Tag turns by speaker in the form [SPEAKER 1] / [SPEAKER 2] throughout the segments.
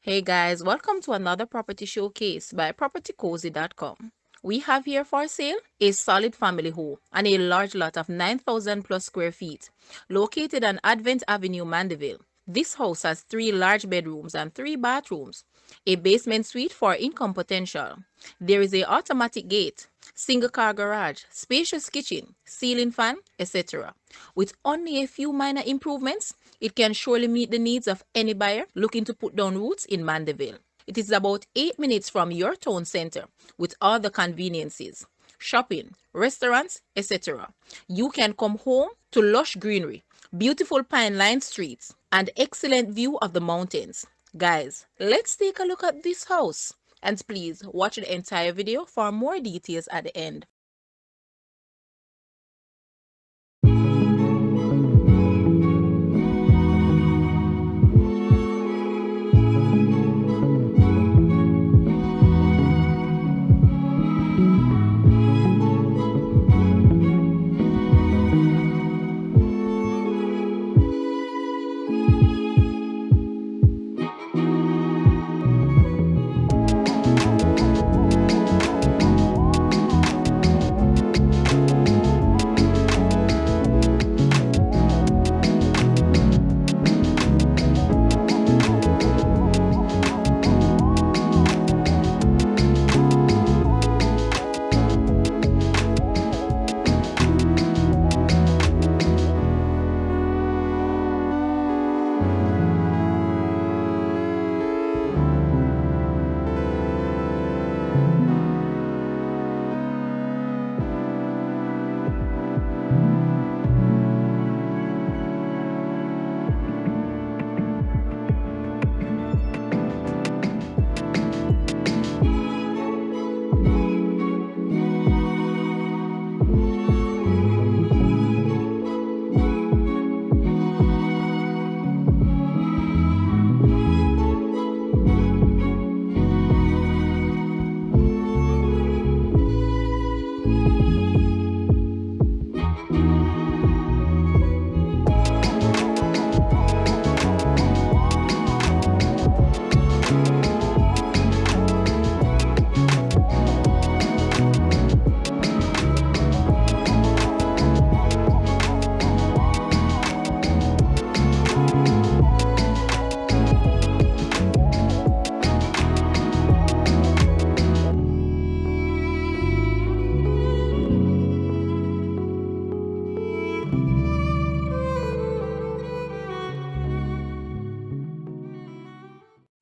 [SPEAKER 1] Hey guys, welcome to another property showcase by propertycozy.com. We have here for sale a solid family home and a large lot of 9,000 plus square feet located on Advent Avenue, Mandeville. This house has 3 large bedrooms and 3 bathrooms, a basement suite for income potential. There is a automatic gate, single car garage, spacious kitchen, ceiling fan, etc. With only a few minor improvements, it can surely meet the needs of any buyer looking to put down roots in Mandeville. It is about 8 minutes from your town center with all the conveniences, shopping, restaurants, etc. You can come home to lush greenery, beautiful pine-lined streets, and excellent view of the mountains. Guys, let's take a look at this house. And please watch the entire video for more details at the end.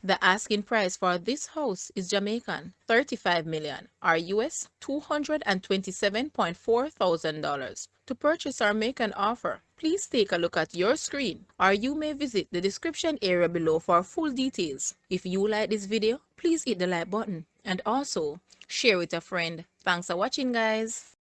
[SPEAKER 1] The asking price for this house is Jamaican 35 million or US $227.4 thousand. To purchase or make an offer, please take a look at your screen or you may visit the description area below for full details. If you like this video, please hit the like button and also share with a friend. Thanks for watching, guys.